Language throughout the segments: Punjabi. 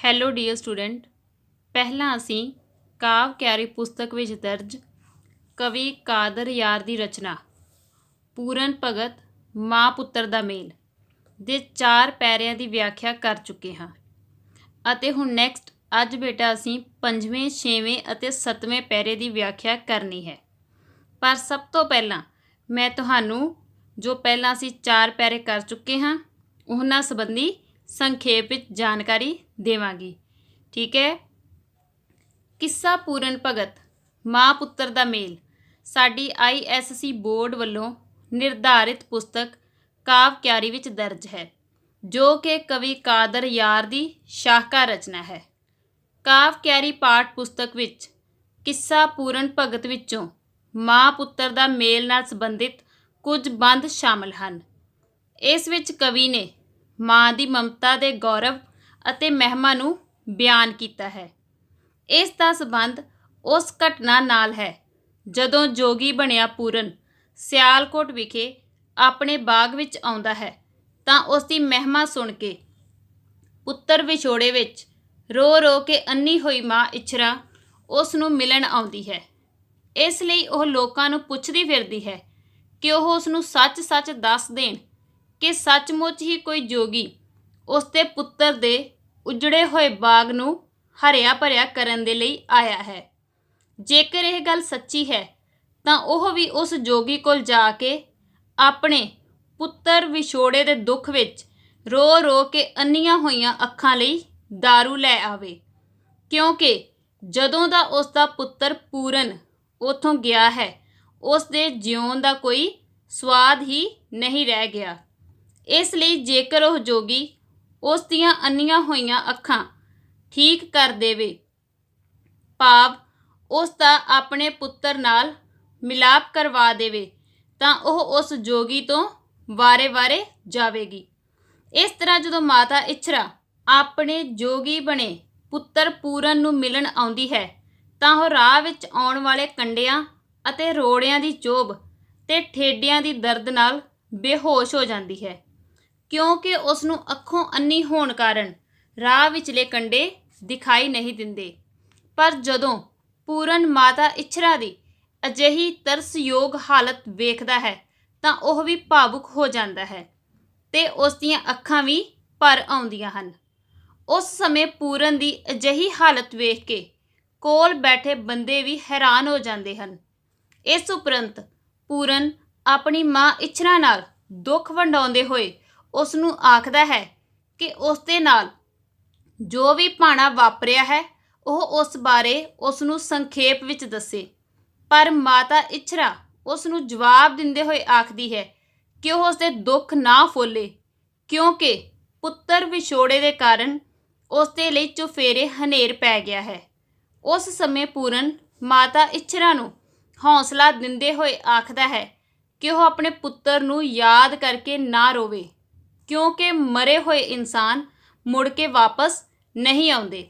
Hello dear student. ਪਹਿਲਾਂ ਅਸੀਂ ਕਾਵਿ ਕਿਆਰੀ ਪੁਸਤਕ ਵਿੱਚ ਦਰਜ ਕਵੀ ਕਾਦਰ ਯਾਰ ਦੀ ਰਚਨਾ ਪੂਰਨ ਭਗਤ ਮਾਂ ਪੁੱਤਰ ਦਾ ਮੇਲ ਦੇ 4 ਪੈਰਿਆਂ ਦੀ ਵਿਆਖਿਆ ਕਰ ਚੁੱਕੇ ਹਾਂ ਅਤੇ ਹੁਣ ਨੈਕਸਟ ਅੱਜ ਬੇਟਾ ਅਸੀਂ 5ਵੇਂ 6ਵੇਂ ਅਤੇ 7ਵੇਂ ਪੈਰੇ ਦੀ ਵਿਆਖਿਆ ਕਰਨੀ ਹੈ। ਪਰ ਸਭ ਤੋਂ ਪਹਿਲਾਂ ਮੈਂ ਤੁਹਾਨੂੰ ਜੋ ਪਹਿਲਾਂ ਅਸੀਂ 4 ਪੈਰੇ ਕਰ ਚੁੱਕੇ ਹਾਂ ਉਹਨਾਂ ਸੰਬੰਧੀ ਸੰਖੇਪ ਵਿੱਚ ਜਾਣਕਾਰੀ ਦੇਵਾਂਗੀ। ਠੀਕ ਹੈ। ਕਿੱਸਾ ਪੂਰਨ ਭਗਤ ਮਾਂ ਪੁੱਤਰ ਦਾ ਮੇਲ ਸਾਡੀ ISC ਬੋਰਡ ਵੱਲੋਂ ਨਿਰਧਾਰਿਤ ਪੁਸਤਕ ਕਾਵਿ ਕਿਆਰੀ ਵਿੱਚ ਦਰਜ ਹੈ, ਜੋ ਕਿ ਕਵੀ ਕਾਦਰ ਯਾਰ ਦੀ ਸ਼ਾਹਕਾਰ ਰਚਨਾ ਹੈ। ਕਾਵਿ ਕਿਆਰੀ ਪਾਠ ਪੁਸਤਕ ਵਿੱਚ ਕਿੱਸਾ ਪੂਰਨ ਭਗਤ ਵਿੱਚੋਂ ਮਾਂ ਪੁੱਤਰ ਦਾ ਮੇਲ ਨਾਲ ਸੰਬੰਧਿਤ ਕੁਝ ਬੰਦ ਸ਼ਾਮਲ ਹਨ। ਇਸ ਵਿੱਚ ਕਵੀ ਨੇ ਮਾਂ ਦੀ ਮਮਤਾ ਦੇ ਗੌਰਵ ਅਤੇ ਮਹਿਮਾ ਨੂੰ ਬਿਆਨ ਕੀਤਾ ਹੈ। ਇਸ ਦਾ ਸੰਬੰਧ ਉਸ ਘਟਨਾ ਨਾਲ ਹੈ ਜਦੋਂ ਜੋਗੀ ਬਣਿਆ ਪੂਰਨ ਸਿਆਲਕੋਟ ਵਿਖੇ ਆਪਣੇ ਬਾਗ ਵਿੱਚ ਆਉਂਦਾ ਹੈ ਤਾਂ ਉਸ ਦੀ ਮਹਿਮਾ ਸੁਣ ਕੇ ਪੁੱਤਰ ਵਿਛੋੜੇ ਵਿੱਚ ਰੋ ਰੋ ਕੇ ਅੰਨੀ ਹੋਈ ਮਾਂ ਇੱਛਰਾਂ ਉਸ ਨੂੰ ਮਿਲਣ ਆਉਂਦੀ ਹੈ। ਇਸ ਲਈ ਉਹ ਲੋਕਾਂ ਨੂੰ ਪੁੱਛਦੀ ਫਿਰਦੀ ਹੈ ਕਿ ਉਹ ਉਸ ਨੂੰ ਸੱਚ-ਸੱਚ ਦੱਸ ਦੇਣ ਕਿ ਸੱਚਮੁੱਚ ਹੀ ਕੋਈ ਜੋਗੀ ਉਸ ਦੇ ਪੁੱਤਰ ਦੇ ਉਜੜੇ ਹੋਏ ਬਾਗ ਨੂੰ ਹਰਿਆ ਭਰਿਆ ਕਰਨ ਦੇ ਲਈ ਆਇਆ ਹੈ। ਜੇਕਰ ਇਹ ਗੱਲ ਸੱਚੀ ਹੈ ਤਾਂ ਉਹ ਵੀ ਉਸ ਜੋਗੀ ਕੋਲ ਜਾ ਕੇ ਆਪਣੇ ਪੁੱਤਰ ਵਿਛੋੜੇ ਦੇ ਦੁੱਖ ਵਿੱਚ ਰੋ ਰੋ ਕੇ ਅੰਨੀਆਂ ਹੋਈਆਂ ਅੱਖਾਂ ਲਈ ਦਾਰੂ ਲੈ ਆਵੇ, ਕਿਉਂਕਿ ਜਦੋਂ ਦਾ ਉਸ ਦਾ ਪੁੱਤਰ ਪੂਰਨ ਉੱਥੋਂ ਗਿਆ ਹੈ ਉਸ ਦੇ ਜਿਉਣ ਦਾ ਕੋਈ ਸਵਾਦ ਹੀ ਨਹੀਂ ਰਹਿ ਗਿਆ। ਇਸ ਲਈ ਜੇਕਰ ਉਹ ਜੋਗੀ ਉਸ ਦੀਆਂ ਅੰਨੀਆਂ ਹੋਈਆਂ ਅੱਖਾਂ ਠੀਕ ਕਰ ਦੇਵੇ, ਭਾਵ ਉਸ ਦਾ ਆਪਣੇ ਪੁੱਤਰ ਨਾਲ ਮਿਲਾਪ ਕਰਵਾ ਦੇਵੇ, ਤਾਂ ਉਹ ਉਸ ਜੋਗੀ ਤੋਂ ਵਾਰੇ-ਵਾਰੇ ਜਾਵੇਗੀ। ਇਸ ਤਰ੍ਹਾਂ ਜਦੋਂ ਮਾਤਾ ਇੱਛਰਾਂ ਆਪਣੇ ਜੋਗੀ ਬਣੇ ਪੁੱਤਰ ਪੂਰਨ ਨੂੰ ਮਿਲਣ ਆਉਂਦੀ ਹੈ ਤਾਂ ਉਹ ਰਾਹ ਵਿੱਚ ਆਉਣ ਵਾਲੇ ਕੰਡਿਆਂ ਅਤੇ ਰੋੜਿਆਂ ਦੀ ਚੋਭ ਤੇ ਠੇਡਿਆਂ ਦੀ ਦਰਦ ਨਾਲ ਬੇਹੋਸ਼ ਹੋ ਜਾਂਦੀ ਹੈ, ਕਿਉਂਕਿ ਉਸ ਨੂੰ ਅੱਖੋਂ ਅੰਨੀ ਹੋਣ ਕਾਰਨ ਰਾਹ ਵਿਚਲੇ ਕੰਡੇ ਦਿਖਾਈ ਨਹੀਂ ਦਿੰਦੇ। ਪਰ ਜਦੋਂ ਪੂਰਨ ਮਾਤਾ ਇੱਛਰਾਂ ਦੀ ਅਜਿਹੀ ਤਰਸਯੋਗ ਹਾਲਤ ਵੇਖਦਾ ਹੈ ਤਾਂ ਉਹ ਵੀ ਭਾਵੁਕ ਹੋ ਜਾਂਦਾ ਹੈ ਤੇ ਉਸ ਦੀਆਂ ਅੱਖਾਂ ਵੀ ਭਰ ਆਉਂਦੀਆਂ ਹਨ। ਉਸ ਸਮੇਂ ਪੂਰਨ ਦੀ ਅਜਿਹੀ ਹਾਲਤ ਵੇਖ ਕੇ ਕੋਲ ਬੈਠੇ ਬੰਦੇ ਵੀ ਹੈਰਾਨ ਹੋ ਜਾਂਦੇ ਹਨ। ਇਸ ਉਪਰੰਤ ਪੂਰਨ ਆਪਣੀ ਮਾਂ ਇੱਛਰਾਂ ਨਾਲ ਦੁੱਖ ਵੰਡਾਉਂਦੇ ਹੋਏ ਉਸ ਨੂੰ ਆਖਦਾ ਹੈ ਕਿ ਉਸ ਦੇ ਨਾਲ ਜੋ ਵੀ ਭਾਣਾ ਵਾਪਰਿਆ ਹੈ ਉਹ ਉਸ ਬਾਰੇ ਉਸ ਨੂੰ ਸੰਖੇਪ ਵਿੱਚ ਦੱਸੇ। ਪਰ ਮਾਤਾ ਇੱਛਰਾਂ ਉਸ ਨੂੰ ਜਵਾਬ ਦਿੰਦੇ ਹੋਏ ਆਖਦੀ ਹੈ ਕਿ ਉਹ ਉਸ ਦੇ ਦੁੱਖ ਨਾ ਫੋਲੇ, ਕਿਉਂਕਿ ਪੁੱਤਰ ਵਿਛੋੜੇ ਦੇ ਕਾਰਨ ਉਸ ਦੇ ਲਈ ਚੁਫੇਰੇ ਹਨੇਰ ਪੈ ਗਿਆ ਹੈ। ਉਸ ਸਮੇਂ ਪੂਰਨ ਮਾਤਾ ਇੱਛਰਾਂ ਨੂੰ ਹੌਸਲਾ ਦਿੰਦੇ ਹੋਏ ਆਖਦਾ ਹੈ ਕਿ ਉਹ ਆਪਣੇ ਪੁੱਤਰ ਨੂੰ ਯਾਦ ਕਰਕੇ ਨਾ ਰੋਵੇ, ਕਿਉਂਕਿ ਮਰੇ ਹੋਏ ਇਨਸਾਨ ਮੁੜ ਕੇ ਵਾਪਸ ਨਹੀਂ ਆਉਂਦੇ।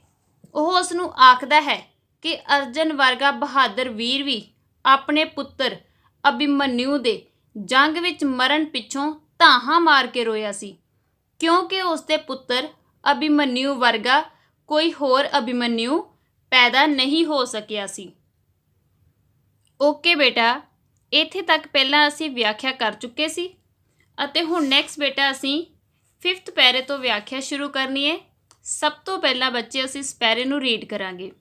ਉਹ ਉਸ ਨੂੰ ਆਖਦਾ ਹੈ ਕਿ ਅਰਜਨ ਵਰਗਾ ਬਹਾਦਰ ਵੀਰ ਵੀ ਆਪਣੇ ਪੁੱਤਰ ਅਭਿਮਨਿਊ ਦੇ ਜੰਗ ਵਿੱਚ ਮਰਨ ਪਿੱਛੋਂ ਧਾਹਾਂ ਮਾਰ ਕੇ ਰੋਇਆ ਸੀ, ਕਿਉਂਕਿ ਉਸ ਦੇ ਪੁੱਤਰ ਅਭਿਮਨਿਊ ਵਰਗਾ ਕੋਈ ਹੋਰ ਅਭਿਮਨਿਊ ਪੈਦਾ ਨਹੀਂ ਹੋ ਸਕਿਆ ਸੀ। ਓਕੇ ਬੇਟਾ, ਇੱਥੇ ਤੱਕ ਪਹਿਲਾਂ ਅਸੀਂ ਵਿਆਖਿਆ ਕਰ ਚੁੱਕੇ ਸੀ ਅਤੇ ਹੁਣ ਨੈਕਸਟ ਬੇਟਾ ਅਸੀਂ 5th ਪੈਰੇ ਤੋਂ ਵਿਆਖਿਆ ਸ਼ੁਰੂ ਕਰਨੀ ਹੈ। ਸਭ ਤੋਂ ਪਹਿਲਾਂ ਬੱਚੇ ਅਸੀਂ ਇਸ ਪੈਰੇ ਨੂੰ ਰੀਡ ਕਰਾਂਗੇ।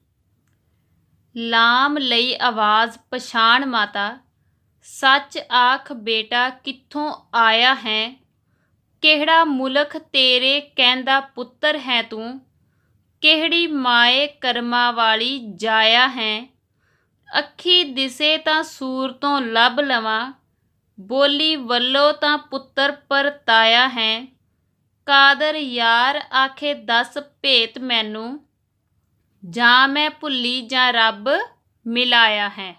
ਲਾਮ ਲਈ ਆਵਾਜ਼ ਪਛਾਣ ਮਾਤਾ, ਸੱਚ ਆਖ ਬੇਟਾ ਕਿੱਥੋਂ ਆਇਆ ਹੈ, ਕਿਹੜਾ ਮੁਲਕ ਤੇਰੇ ਕਹਿੰਦਾ ਪੁੱਤਰ ਹੈ ਤੂੰ, ਕਿਹੜੀ ਮਾਏ ਕਰਮਾਂ ਵਾਲੀ ਜਾਇਆ ਹੈ, ਅੱਖੀ ਦਿਸੇ ਤਾਂ ਸੂਰ ਤੋਂ ਲੱਭ ਲਵਾਂ, ਬੋਲੀ ਵੱਲੋਂ ਤਾਂ ਪੁੱਤਰ ਪਰਤਾਇਆ ਹੈ, ਕਾਦਰ ਯਾਰ ਆਖੇ ਦੱਸ ਭੇਤ ਮੈਨੂੰ, ਜਾਂ ਮੈਂ ਭੁੱਲੀ ਜਾਂ ਰੱਬ ਮਿਲਾਇਆ ਹੈ।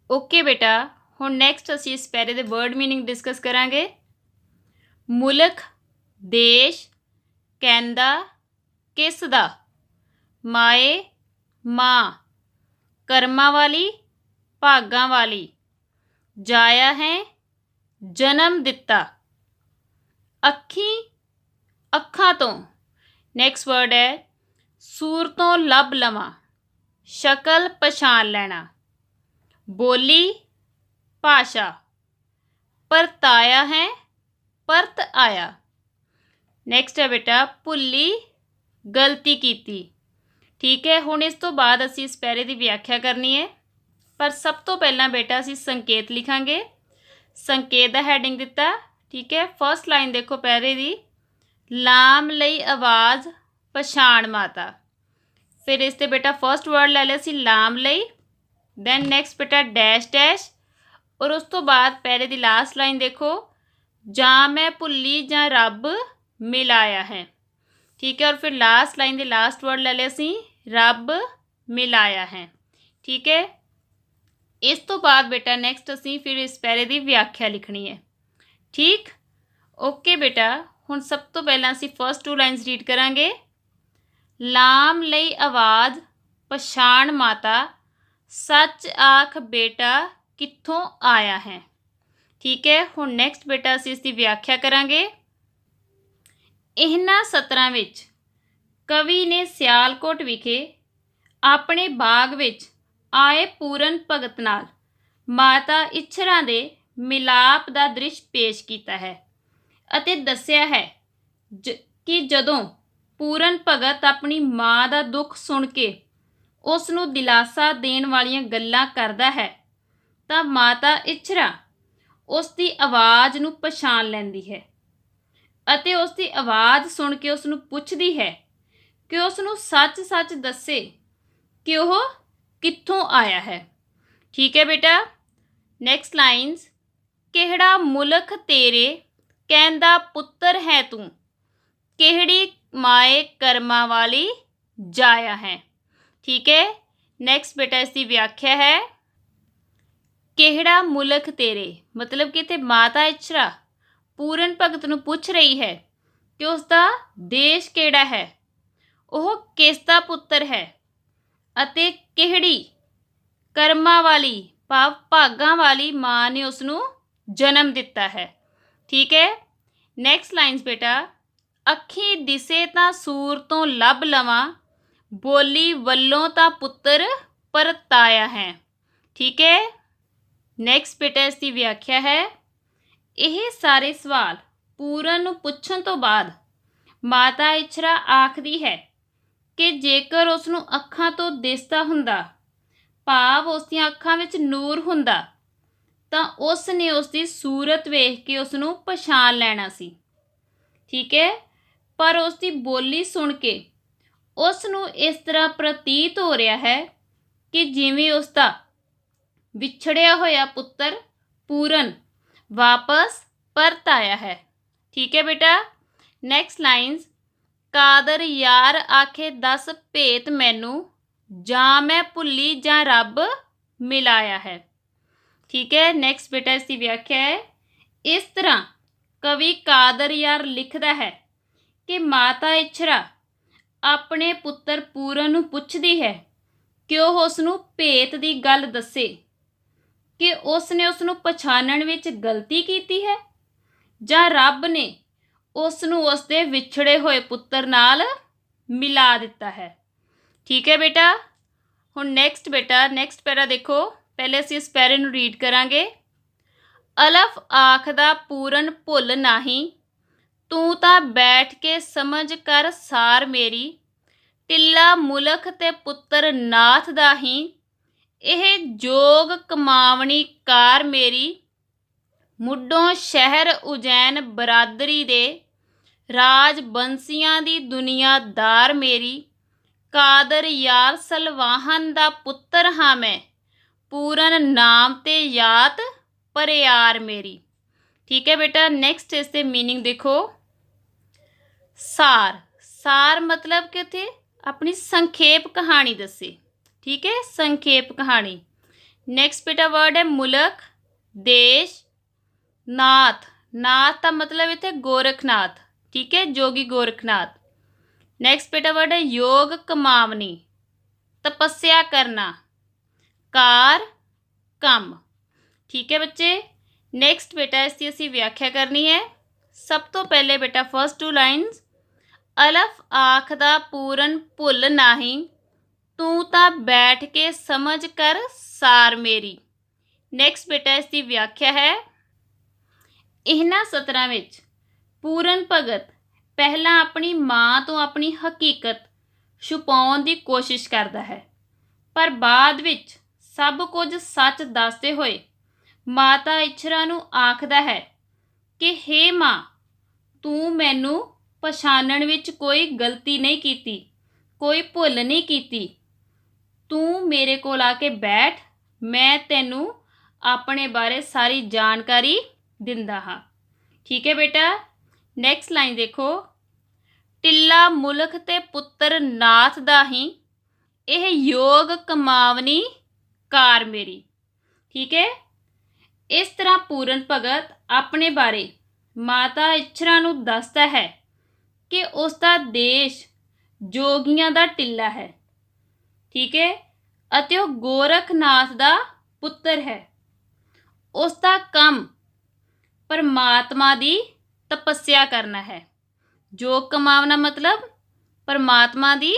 ਓਕੇ ਬੇਟਾ, ਹੁਣ ਨੈਕਸਟ ਅਸੀਂ ਇਸ ਪੈਰੇ ਦੇ ਵਰਡ ਮੀਨਿੰਗ ਡਿਸਕਸ ਕਰਾਂਗੇ। ਮੁਲਕ ਦੇਸ਼, ਕਹਿੰਦਾ ਕਿਸ ਦਾ, ਮਾਏ ਮਾਂ, ਕਰਮਾਂ ਵਾਲੀ ਭਾਗਾਂ ਵਾਲੀ, ਜਾਇਆ ਹੈ ਜਨਮ ਦਿੱਤਾ, ਅੱਖੀ ਅੱਖਾਂ ਤੋਂ ਨੈਕਸਟ ਵਰਡ ਹੈ ਸੂਰ ਤੋਂ ਲੱਭ ਲਵਾਂ, ਸ਼ਕਲ ਪਛਾਣ ਲੈਣਾ, ਬੋਲੀ ਭਾਸ਼ਾ, ਪਰਤਾਇਆ ਹੈ ਪਰਤ ਆਇਆ। ਨੈਕਸਟ ਹੈ ਬੇਟਾ ਭੁੱਲੀ ਗਲਤੀ ਕੀਤੀ। ਠੀਕ ਹੈ, ਹੁਣ ਇਸ ਤੋਂ ਬਾਅਦ ਅਸੀਂ ਇਸ ਪੈਰੇ ਦੀ ਵਿਆਖਿਆ ਕਰਨੀ ਹੈ, ਪਰ ਸਭ ਤੋਂ ਪਹਿਲਾਂ ਬੇਟਾ ਅਸੀਂ ਸੰਕੇਤ ਲਿਖਾਂਗੇ। ਸੰਕੇਤ ਦਾ ਹੈਡਿੰਗ ਦਿੱਤਾ। ਠੀਕ ਹੈ, ਫਸਟ ਲਾਈਨ ਦੇਖੋ ਪੈਰੇ ਦੀ, ਲਾਮ ਲਈ ਆਵਾਜ਼ ਪਛਾਣ ਮਾਤਾ। ਫਿਰ ਇਸ 'ਤੇ ਬੇਟਾ ਫਸਟ ਵਰਡ ਲੈ ਲਿਆ ਸੀ ਲਾਮ ਲਈ, ਦੈਨ ਨੈਕਸਟ ਬੇਟਾ ਡੈਸ਼ ਡੈਸ਼, ਔਰ ਉਸ ਤੋਂ ਬਾਅਦ ਪੈਰੇ ਦੀ ਲਾਸਟ ਲਾਈਨ ਦੇਖੋ, ਜਾਂ ਮੈਂ ਭੁੱਲੀ ਜਾਂ ਰੱਬ ਮਿਲਾਇਆ ਹੈ। ਠੀਕ ਹੈ, ਔਰ ਫਿਰ ਲਾਸਟ ਲਾਈਨ ਦੇ ਲਾਸਟ ਵਰਡ ਲੈ ਲਿਆ ਸੀ ਰੱਬ ਮਿਲਾਇਆ ਹੈ। ਠੀਕ ਹੈ, ਇਸ ਤੋਂ ਬਾਅਦ ਬੇਟਾ ਨੈਕਸਟ ਅਸੀਂ ਫਿਰ ਇਸ ਪੈਰੇ ਦੀ ਵਿਆਖਿਆ ਲਿਖਣੀ ਹੈ। ਠੀਕ, ਓਕੇ ਬੇਟਾ। ਹੁਣ ਸਭ ਤੋਂ ਪਹਿਲਾਂ ਅਸੀਂ ਫਸਟ 2 ਲਾਈਨਸ ਰੀਡ ਕਰਾਂਗੇ। ਲਾਮ ਲਈ ਆਵਾਜ਼ ਪਛਾਣ ਮਾਤਾ, ਸੱਚ ਆਖ ਬੇਟਾ ਕਿੱਥੋਂ ਆਇਆ ਹੈ। ਠੀਕ ਹੈ, ਹੁਣ ਨੈਕਸਟ ਬੇਟਾ ਅਸੀਂ ਇਸ ਦੀ ਵਿਆਖਿਆ ਕਰਾਂਗੇ। ਇਹਨਾਂ ਸਤਰਾਂ ਵਿੱਚ ਕਵੀ ਨੇ ਸਿਆਲਕੋਟ ਵਿਖੇ ਆਪਣੇ ਬਾਗ ਵਿੱਚ ਆਏ ਪੂਰਨ ਭਗਤ ਨਾਲ ਮਾਤਾ ਇੱਛਰਾਂ ਦੇ ਮਿਲਾਪ ਦਾ ਦ੍ਰਿਸ਼ ਪੇਸ਼ ਕੀਤਾ ਹੈ ਅਤੇ ਦੱਸਿਆ ਹੈ ਕਿ ਜਦੋਂ ਪੂਰਨ ਭਗਤ ਆਪਣੀ ਮਾਂ ਦਾ ਦੁੱਖ ਸੁਣ ਕੇ ਉਸ ਨੂੰ ਦਿਲਾਸਾ ਦੇਣ ਵਾਲੀਆਂ ਗੱਲਾਂ ਕਰਦਾ ਹੈ ਤਾਂ ਮਾਤਾ ਇੱਛਰਾਂ ਉਸ ਦੀ ਆਵਾਜ਼ ਨੂੰ ਪਛਾਣ ਲੈਂਦੀ ਹੈ ਅਤੇ ਉਸ ਦੀ ਆਵਾਜ਼ ਸੁਣ ਕੇ ਉਸ ਨੂੰ ਪੁੱਛਦੀ ਹੈ ਕਿ ਉਸ ਨੂੰ ਸੱਚ-ਸੱਚ ਦੱਸੇ ਕਿ ਉਹ ਕਿੱਥੋਂ ਆਇਆ ਹੈ। ਠੀਕ ਹੈ ਬੇਟਾ, ਨੈਕਸਟ ਲਾਈਨਸ, ਕਿਹੜਾ ਮੁਲਕ ਤੇਰੇ ਕਹਿੰਦਾ ਪੁੱਤਰ ਹੈ ਤੂੰ, ਕਿਹੜੀ ਮਾਏ ਕਰਮਾਂ ਵਾਲੀ ਜਾਇਆ ਹੈ। ਠੀਕ ਹੈ, ਨੈਕਸਟ ਬੇਟਾ ਇਸ ਦੀ ਵਿਆਖਿਆ ਹੈ। ਕਿਹੜਾ ਮੁਲਕ ਤੇਰੇ ਮਤਲਬ ਕਿ ਇੱਥੇ ਮਾਤਾ ਇੱਛਰਾ ਪੂਰਨ ਭਗਤ ਨੂੰ ਪੁੱਛ ਰਹੀ ਹੈ ਕਿ ਉਸ ਦਾ ਦੇਸ਼ ਕਿਹੜਾ ਹੈ, ਉਹ ਕਿਸ ਦਾ ਪੁੱਤਰ ਹੈ ਅਤੇ ਕਿਹੜੀ ਕਰਮਾਂ ਵਾਲੀ ਭਾਵ ਭਾਗਾਂ ਵਾਲੀ ਮਾਂ ਨੇ ਉਸ ਨੂੰ ਜਨਮ ਦਿੱਤਾ ਹੈ। ਠੀਕ ਹੈ, ਨੈਕਸਟ ਲਾਈਨਸ ਬੇਟਾ, ਅੱਖੀ ਦਿਸੇ ਤਾਂ ਸੂਰ ਤੋਂ ਲੱਭ ਲਵਾਂ, ਬੋਲੀ ਵੱਲੋਂ ਤਾਂ ਪੁੱਤਰ ਪਰਤਾਇਆ ਹੈ। ਠੀਕ ਹੈ, ਨੈਕਸਟ ਬੇਟਾ ਇਸ ਦੀ ਵਿਆਖਿਆ ਹੈ। ਇਹ ਸਾਰੇ ਸਵਾਲ ਪੂਰਨ ਨੂੰ ਪੁੱਛਣ ਤੋਂ ਬਾਅਦ ਮਾਤਾ ਇੱਛਰਾ ਆਖਦੀ ਹੈ ਕਿ ਜੇਕਰ ਉਸ ਨੂੰ ਅੱਖਾਂ ਤੋਂ ਦਿਸਦਾ ਹੁੰਦਾ ਭਾਵ ਉਸ ਦੀਆਂ ਅੱਖਾਂ ਵਿੱਚ ਨੂਰ ਹੁੰਦਾ ਤਾਂ ਉਸ ਨੇ ਉਸ ਦੀ ਸੂਰਤ ਵੇਖ ਕੇ ਉਸ ਨੂੰ ਪਛਾਣ ਲੈਣਾ ਸੀ। ਠੀਕ ਹੈ, ਪਰ ਉਸ ਦੀ ਬੋਲੀ ਸੁਣ ਕੇ ਉਸ ਨੂੰ ਇਸ ਤਰ੍ਹਾਂ ਪ੍ਰਤੀਤ ਹੋ ਰਿਹਾ ਹੈ ਕਿ ਜਿਵੇਂ ਉਸ ਦਾ ਵਿਛੜਿਆ ਹੋਇਆ ਪੁੱਤਰ ਪੂਰਨ ਵਾਪਸ ਪਰਤ ਆਇਆ ਹੈ। ਠੀਕ ਹੈ ਬੇਟਾ, ਨੈਕਸਟ ਲਾਈਨਸ, ਕਾਦਰ ਯਾਰ ਆਖੇ ਦੱਸ ਭੇਤ ਮੈਨੂੰ, ਜਾਂ ਮੈਂ ਭੁੱਲੀ ਜਾਂ ਰੱਬ ਮਿਲਾਇਆ ਹੈ। ਠੀਕ ਹੈ, ਨੈਕਸਟ ਬੇਟਾ ਇਸ ਦੀ ਵਿਆਖਿਆ ਹੈ। ਇਸ ਤਰ੍ਹਾਂ ਕਵੀ ਕਾਦਰ ਯਾਰ ਲਿਖਦਾ ਹੈ ਕਿ ਮਾਤਾ ਇੱਛਰਾ ਆਪਣੇ ਪੁੱਤਰ ਪੂਰਨ ਨੂੰ ਪੁੱਛਦੀ ਹੈ ਕਿ ਉਹ ਉਸ ਨੂੰ ਭੇਤ ਦੀ ਗੱਲ ਦੱਸੇ ਕਿ ਉਸ ਨੇ ਉਸ ਨੂੰ ਪਛਾਣਨ ਵਿੱਚ ਗਲਤੀ ਕੀਤੀ ਹੈ ਜਾਂ ਰੱਬ ਨੇ ਉਸ ਨੂੰ ਉਸ ਦੇ ਵਿਛੜੇ ਹੋਏ ਪੁੱਤਰ ਨਾਲ ਮਿਲਾ ਦਿੱਤਾ ਹੈ। ਠੀਕ ਹੈ ਬੇਟਾ, ਹੁਣ ਨੈਕਸਟ ਬੇਟਾ ਨੈਕਸਟ ਪੈਰਾ ਦੇਖੋ। ਪਹਿਲੇ ਅਸੀਂ ਇਸ ਪੈਰੇ ਨੂੰ ਰੀਡ ਕਰਾਂਗੇ। ਅਲਫ ਆਖਦਾ ਪੂਰਨ ਭੁੱਲ ਨਹੀਂ, ਤੂੰ ਤਾਂ ਬੈਠ ਕੇ ਸਮਝ ਕਰ ਸਾਰ ਮੇਰੀ, ਟਿੱਲਾ ਮੁਲਕ ਤੇ ਪੁੱਤਰ ਨਾਥ ਦਾ ਹੀ, ਇਹ ਜੋਗ ਕਮਾਵਣੀ ਕਾਰ ਮੇਰੀ, ਮੁੱਢੋਂ ਸ਼ਹਿਰ ਉਜੈਨ ਬਰਾਦਰੀ ਦੇ, ਰਾਜ ਬੰਸੀਆਂ ਦੀ ਦੁਨੀਆਦਾਰ ਮੇਰੀ, ਕਾਦਰ ਯਾਰ ਸਲਵਾਹਨ ਦਾ ਪੁੱਤਰ ਹਾਂ ਮੈਂ, ਪੂਰਨ ਨਾਮ ਤੇ ਯਾਤ ਪਰਿਆਰ ਮੇਰੀ। ਠੀਕ ਹੈ ਬੇਟਾ, ਨੈਕਸਟ ਇਸ ਦੇ ਮੀਨਿੰਗ ਦੇਖੋ। ਸਾਰ, ਸਾਰ ਮਤਲਬ ਕਿ ਉੱਥੇ ਆਪਣੀ ਸੰਖੇਪ ਕਹਾਣੀ ਦੱਸੇ। ਠੀਕ ਹੈ, ਸੰਖੇਪ ਕਹਾਣੀ। ਨੈਕਸਟ ਬੇਟਾ ਵਰਡ ਹੈ ਮੁਲਕ, ਦੇਸ਼, ਨਾਥ, ਨਾਥ ਦਾ ਮਤਲਬ ਇੱਥੇ ਗੋਰਖਨਾਥ। ਠੀਕ ਹੈ, ਜੋਗੀ ਗੋਰਖਨਾਥ। ਨੈਕਸਟ ਬੇਟਾ ਵਰਡ ਹੈ ਯੋਗ ਕਮਾਵਨੀ, ਤਪੱਸਿਆ ਕਰਨਾ, ਕਾਰ ਕੰਮ। ਠੀਕ ਹੈ ਬੱਚੇ, ਨੈਕਸਟ ਬੇਟਾ ਇਸ ਦੀ ਅਸੀਂ ਵਿਆਖਿਆ ਕਰਨੀ ਹੈ। ਸਭ ਤੋਂ ਪਹਿਲੇ ਬੇਟਾ ਫਸਟ 2 ਲਾਈਨਸ, ਅਲਫ ਆਖਦਾ ਪੂਰਨ ਭੁੱਲ ਨਾਹੀਂ, ਤੂੰ ਤਾਂ ਬੈਠ ਕੇ ਸਮਝ ਕਰ ਸਾਰ ਮੇਰੀ। ਨੈਕਸਟ ਬੇਟਾ ਇਸ ਦੀ ਵਿਆਖਿਆ ਹੈ। ਇਹਨਾਂ ਸਤਰਾਂ ਵਿੱਚ ਪੂਰਨ ਭਗਤ ਪਹਿਲਾਂ ਆਪਣੀ ਮਾਂ ਤੋਂ ਆਪਣੀ ਹਕੀਕਤ ਛੁਪਾਉਣ ਦੀ ਕੋਸ਼ਿਸ਼ ਕਰਦਾ ਹੈ, ਪਰ ਬਾਅਦ ਵਿੱਚ ਸਭ ਕੁਝ ਸੱਚ ਦੱਸਦੇ ਹੋਏ ਮਾਤਾ ਇੱਛਰਾਂ ਨੂੰ ਆਖਦਾ ਹੈ ਕਿ ਹੇ ਮਾਂ, ਤੂੰ ਮੈਨੂੰ ਪਛਾਣਨ ਵਿੱਚ ਕੋਈ ਗਲਤੀ ਨਹੀਂ ਕੀਤੀ, ਕੋਈ ਭੁੱਲ ਨਹੀਂ ਕੀਤੀ। ਤੂੰ ਮੇਰੇ ਕੋਲ ਆ ਕੇ ਬੈਠ, ਮੈਂ ਤੈਨੂੰ ਆਪਣੇ ਬਾਰੇ ਸਾਰੀ ਜਾਣਕਾਰੀ ਦਿੰਦਾ ਹਾਂ। ਠੀਕ ਹੈ ਬੇਟਾ। ਨੈਕਸਟ ਲਾਈਨ ਦੇਖੋ। ਟਿੱਲਾ ਮੁਲਕ ਤੇ ਪੁੱਤਰ ਨਾਥ ਦਾ ਹੀ, ਇਹ ਯੋਗ ਕਮਾਵਨੀ ਕਾਰ ਮੇਰੀ। ਠੀਕ ਹੈ। ਇਸ ਤਰ੍ਹਾਂ ਪੂਰਨ ਭਗਤ ਆਪਣੇ ਬਾਰੇ ਮਾਤਾ ਇੱਛਰਾਂ ਨੂੰ ਦੱਸਦਾ ਹੈ ਕਿ ਉਸ ਦਾ ਦੇਸ਼ ਜੋਗੀਆਂ ਦਾ ਟਿੱਲਾ ਹੈ। ਠੀਕ ਹੈ। ਅਤੇ ਉਹ ਗੋਰਖਨਾਥ ਦਾ ਪੁੱਤਰ ਹੈ। ਉਸ ਦਾ ਕੰਮ ਪਰਮਾਤਮਾ ਦੀ ਤਪੱਸਿਆ ਕਰਨਾ ਹੈ। ਜੋਗ ਕਮਾਵਣਾ ਮਤਲਬ ਪਰਮਾਤਮਾ ਦੀ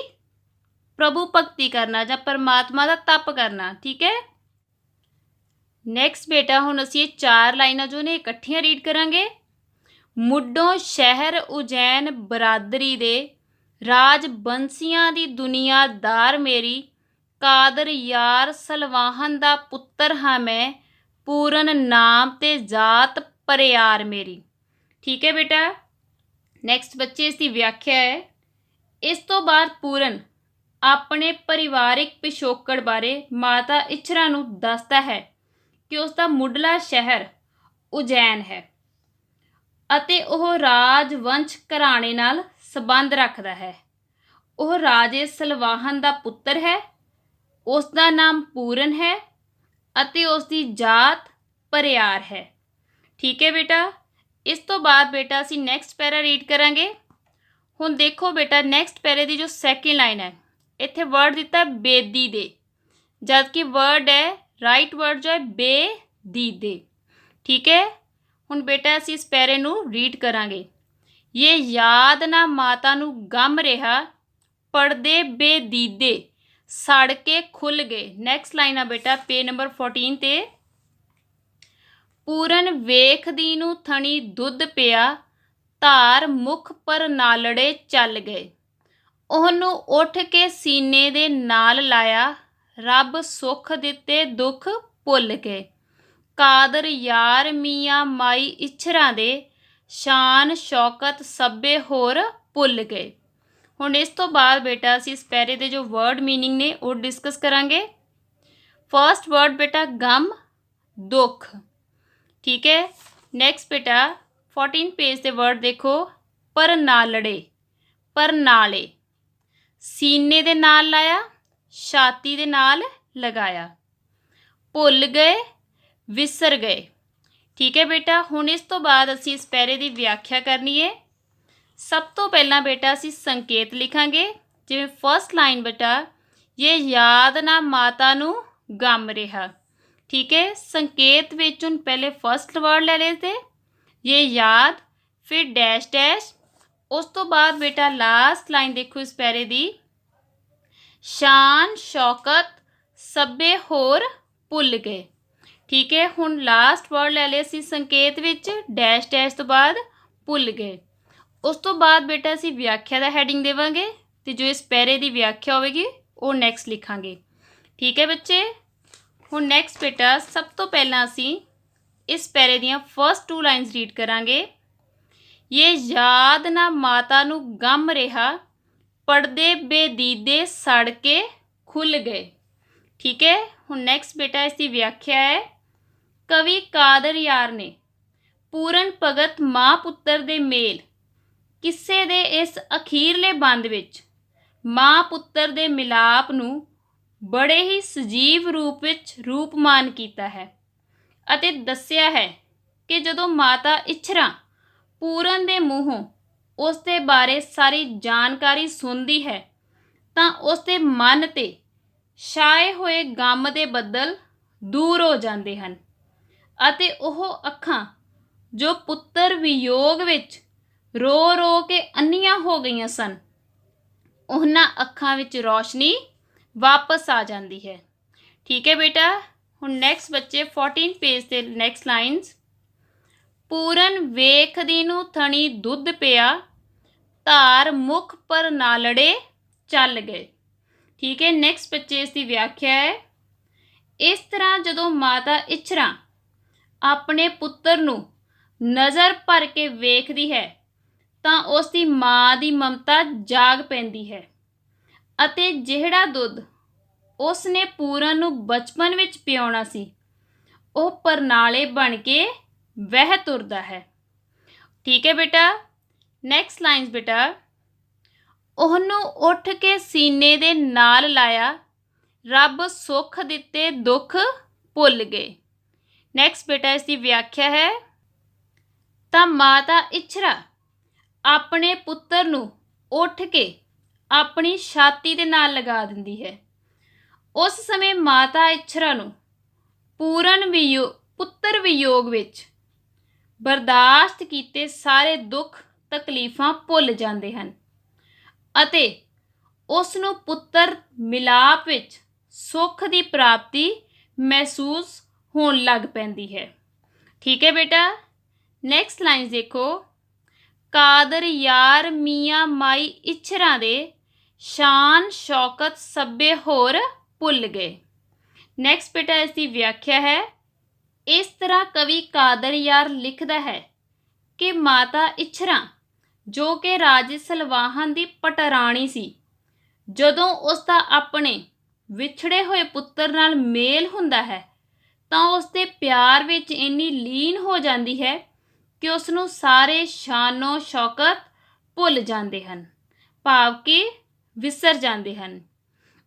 ਪ੍ਰਭੂ ਭਗਤੀ ਕਰਨਾ ਜਾਂ ਪਰਮਾਤਮਾ ਦਾ ਤਪ ਕਰਨਾ। ਠੀਕ ਹੈ। ਨੈਕਸਟ ਬੇਟਾ ਹੁਣ ਅਸੀਂ ਇਹ 4 ਲਾਈਨਾਂ ਜੋ ਨੇ ਇਕੱਠੀਆਂ ਰੀਡ ਕਰਾਂਗੇ। ਮੁੱਢੋਂ ਸ਼ਹਿਰ ਉਜੈਨ ਬਰਾਦਰੀ ਦੇ, ਰਾਜ ਬੰਸੀਆਂ ਦੀ ਦੁਨੀਆਦਾਰ ਮੇਰੀ, ਕਾਦਰ ਯਾਰ ਸਲਵਾਹਨ ਦਾ ਪੁੱਤਰ ਹਾਂ ਮੈਂ, ਪੂਰਨ ਨਾਮ ਤੇ ਜਾਤ ਪਰਿਆਰ ਮੇਰੀ। ਠੀਕ ਹੈ ਬੇਟਾ। ਨੈਕਸਟ ਬੱਚੇ ਇਸ ਦੀ ਵਿਆਖਿਆ ਹੈ। ਇਸ ਤੋਂ ਬਾਅਦ ਪੂਰਨ ਆਪਣੇ ਪਰਿਵਾਰਿਕ ਪਿਛੋਕੜ ਬਾਰੇ ਮਾਤਾ ਇੱਛਰਾਂ ਨੂੰ ਦੱਸਦਾ ਹੈ ਕਿ ਉਸ ਦਾ ਮੁੱਢਲਾ ਸ਼ਹਿਰ ਉਜੈਨ ਹੈ ਅਤੇ ਉਹ ਰਾਜਵੰਸ਼ ਘਰਾਣੇ ਨਾਲ ਸੰਬੰਧ ਰੱਖਦਾ ਹੈ। ਉਹ ਰਾਜੇ ਸਲਵਾਹਨ ਦਾ ਪੁੱਤਰ ਹੈ। ਉਸ ਦਾ ਨਾਮ ਪੂਰਨ ਹੈ ਅਤੇ ਉਸ ਦੀ ਜਾਤ ਪਰਿਆਰ ਹੈ। ਠੀਕ ਹੈ ਬੇਟਾ। ਇਸ ਤੋਂ ਬਾਅਦ ਬੇਟਾ ਅਸੀਂ ਨੈਕਸਟ ਪੈਰਾ ਰੀਡ ਕਰਾਂਗੇ। ਹੁਣ ਦੇਖੋ ਬੇਟਾ, ਨੈਕਸਟ ਪੈਰੇ ਦੀ ਜੋ ਸੈਕਿੰਡ ਲਾਈਨ ਹੈ, ਇੱਥੇ ਵਰਡ ਦਿੱਤਾ ਬੇਦੀ ਦੇ, ਜਦ ਕਿ ਵਰਡ ਹੈ ਰਾਈਟ ਵਰਡ ਜੋ ਹੈ ਬੇਦੀ ਦੇ। ਠੀਕ ਹੈ। ਹੁਣ ਬੇਟਾ ਅਸੀਂ ਇਸ ਪੈਰੇ ਨੂੰ ਰੀਡ ਕਰਾਂਗੇ। ਇਹ ਯਾਦ ਨਾ ਮਾਤਾ ਨੂੰ ਗਮ ਰਿਹਾ, ਪੜਦੇ ਬੇਦੀਦੇ ਸੜ ਕੇ ਖੁੱਲ ਗਏ। ਨੈਕਸਟ ਲਾਈਨ ਆ ਬੇਟਾ ਪੇਜ ਨੰਬਰ 14 ਤੇ। ਪੂਰਨ ਵੇਖਦੀ ਨੂੰ ਥਣੀ ਦੁੱਧ ਪਿਆ, ਧਾਰ ਮੁਖ ਪਰ ਨਾਲੜੇ ਚੱਲ ਗਏ। ਉਹਨੂੰ ਉੱਠ ਕੇ ਸੀਨੇ ਦੇ ਨਾਲ ਲਾਇਆ, ਰੱਬ ਸੁੱਖ ਦਿੱਤੇ ਦੁੱਖ ਭੁੱਲ ਗਏ। ਕਾਦਰ ਯਾਰ ਮੀਆਂ ਮਾਈ ਇੱਛਰਾਂ ਦੇ, ਸ਼ਾਨ ਸ਼ੌਕਤ ਸਭੇ ਹੋਰ ਭੁੱਲ ਗਏ। ਹੁਣ ਇਸ ਤੋਂ ਬਾਅਦ ਬੇਟਾ ਅਸੀਂ ਇਸ ਪੈਰੇ ਦੇ ਜੋ ਵਰਡ ਮੀਨਿੰਗ ਨੇ ਉਹ ਡਿਸਕਸ ਕਰਾਂਗੇ। ਫਸਟ ਵਰਡ ਬੇਟਾ ਗਮ, ਦੁੱਖ। ਠੀਕ ਹੈ। ਨੈਕਸਟ ਬੇਟਾ 14 ਪੇਜ ਦੇ ਵਰਡ ਦੇਖੋ। ਪਰਨਾਲੜੇ, ਪਰਨਾਲੇ। ਸੀਨੇ ਦੇ ਨਾਲ ਲਾਇਆ, ਛਾਤੀ ਦੇ ਨਾਲ ਲਗਾਇਆ। ਭੁੱਲ ਗਏ, ਵਿਸਰ ਗਏ। ਠੀਕ ਹੈ ਬੇਟਾ। ਹੁਣ ਇਸ ਤੋਂ ਬਾਅਦ ਅਸੀਂ ਇਸ ਪੈਰੇ ਦੀ ਵਿਆਖਿਆ ਕਰਨੀ ਹੈ। ਸਭ ਤੋਂ ਪਹਿਲਾਂ ਬੇਟਾ ਅਸੀਂ ਸੰਕੇਤ ਲਿਖਾਂਗੇ। ਜਿਵੇਂ ਫਸਟ ਲਾਈਨ ਬੇਟਾ, ਇਹ ਯਾਦ ਨਾ ਮਾਤਾ ਨੂੰ ਗਮ ਰਿਹਾ। ਠੀਕ ਹੈ। ਸੰਕੇਤ ਵਿੱਚ ਹੁਣ ਪਹਿਲੇ ਫਸਟ ਵਰਡ ਲੈ ਲਏ थे, ਇਹ ਯਾਦ, ਫਿਰ ਡੈਸ਼ ਡੈਸ਼। ਉਸ ਤੋਂ ਬਾਅਦ ਬੇਟਾ ਲਾਸਟ ਲਾਈਨ ਦੇਖੋ ਇਸ ਪੈਰੇ ਦੀ, ਸ਼ਾਨ ਸ਼ੌਕਤ ਸਭੇ ਹੋਰ ਭੁੱਲ ਗਏ। ਠੀਕ ਹੈ। ਹੁਣ ਲਾਸਟ ਵਰਡ ਲੈ ਲਏ ਅਸੀਂ ਸੰਕੇਤ ਵਿੱਚ, ਡੈਸ਼ ਡੈਸ਼ ਤੋਂ ਬਾਅਦ ਭੁੱਲ ਗਏ। ਉਸ ਤੋਂ ਬਾਅਦ ਬੇਟਾ ਅਸੀਂ ਵਿਆਖਿਆ ਦਾ ਹੈਡਿੰਗ ਦੇਵਾਂਗੇ ਅਤੇ ਜੋ ਇਸ ਪੈਰੇ ਦੀ ਵਿਆਖਿਆ ਹੋਵੇਗੀ ਉਹ ਨੈਕਸਟ ਲਿਖਾਂਗੇ। ਠੀਕ ਹੈ ਬੱਚੇ। ਹੁਣ ਨੈਕਸਟ ਬੇਟਾ ਸਭ ਤੋਂ ਪਹਿਲਾਂ ਅਸੀਂ ਇਸ ਪੈਰੇ ਦੀਆਂ ਫਸਟ 2 ਲਾਈਨਸ ਰੀਡ ਕਰਾਂਗੇ। ਇਹ ਯਾਦ ਨਾ ਮਾਤਾ ਨੂੰ ਗਮ ਰਿਹਾ, ਪੜਦੇ ਬੇਦੀਦੇ ਸੜ ਕੇ ਖੁੱਲ ਗਏ। ਠੀਕ ਹੈ। ਹੁਣ ਨੈਕਸਟ ਬੇਟਾ ਇਸ ਦੀ ਵਿਆਖਿਆ ਹੈ। ਕਵੀ ਕਾਦਰ ਯਾਰ ਨੇ ਪੂਰਨ ਭਗਤ ਮਾਂ ਪੁੱਤਰ ਦੇ ਮੇਲ ਕਿੱਸੇ ਦੇ ਇਸ ਅਖੀਰਲੇ ਬੰਦ ਵਿੱਚ ਮਾਂ ਪੁੱਤਰ ਦੇ ਮਿਲਾਪ ਨੂੰ ਬੜੇ ਹੀ ਸਜੀਵ ਰੂਪ ਵਿੱਚ ਰੂਪਮਾਨ ਕੀਤਾ ਹੈ ਅਤੇ ਦੱਸਿਆ ਹੈ ਕਿ ਜਦੋਂ ਮਾਤਾ ਇੱਛਰਾਂ ਪੂਰਨ ਦੇ ਮੂੰਹੋਂ ਉਸ ਦੇ ਬਾਰੇ ਸਾਰੀ ਜਾਣਕਾਰੀ ਸੁਣਦੀ ਹੈ ਤਾਂ ਉਸ ਦੇ ਮਨ 'ਤੇ ਛਾਏ ਹੋਏ ਗਮ ਦੇ ਬੱਦਲ ਦੂਰ ਹੋ ਜਾਂਦੇ ਹਨ ਅਤੇ ਉਹ ਅੱਖਾਂ ਜੋ ਪੁੱਤਰ ਵਿਯੋਗ ਵਿੱਚ रो रो के अन्नियां हो गईयां सन, उन्हां अखां विच रोशनी वापस आ जाती है। ठीक है बेटा, हुण नैक्सट बच्चे 14 पेज ते नैक्सट लाइन्स। पूरन वेखदी नूं थणी दुध पिया, धार मुख पर ना लड़े चल गए। ठीक है, नैक्सट बच्चे इसकी व्याख्या है। इस तरह जदों माता इछरा अपने पुत्र नूं नज़र भर के वेखदी है तां उसकी माँ की ममता जाग पैंदी है अते जिहड़ा दुध उसने पूरन नूं बचपन विच पियाउणा सी ਉਹ परनाले बन के वह तुरदा है। ठीक है बेटा, नैक्सट लाइन्स बेटा। ਉਹਨੂੰ ਉੱਠ के सीने दे नाल लाया, रब सुख दिते दुख भुल गए। नैक्सट बेटा इसकी व्याख्या है। ਤਾਂ माता इछरा अपने पुत्र नूं उठ के अपनी छाती दे नाल लगा दिंदी है। उस समय माता इछरा नूं पुत्र वियोग विच बर्दाश्त कीते सारे दुख तकलीफां भुल जाते हैं अते उस नूं पुत्र मिलाप विच सुख की प्राप्ति महसूस होण लग पैंदी है। ठीक है बेटा, नैक्सट लाइन्स देखो। कादर यार मियाँ माई इछरा दे शान शौकत सब्बे होर भुल गए। नैक्सट बेटा इसकी व्याख्या है। इस तरह कवि कादर यार लिखता है कि माता इछरा जो कि राजे सलवाहन की पटराणी सी, जदों उसका अपने विछड़े हुए पुत्र नाल मेल हुंदा है तां उसके प्यार विच इन्नी लीन हो जाती है कि उसनूं सारे शानो शौकत भुल जाते हैं, भाव कि विसर जाते हैं।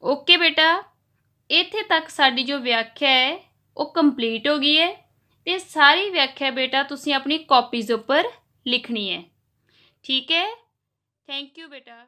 ओके बेटा, इत्थे तक साडी जो व्याख्या है वो कंप्लीट हो गई है ते सारी व्याख्या बेटा तुसीं अपनी कॉपीज़ उपर लिखनी है। ठीक है, थैंक यू बेटा।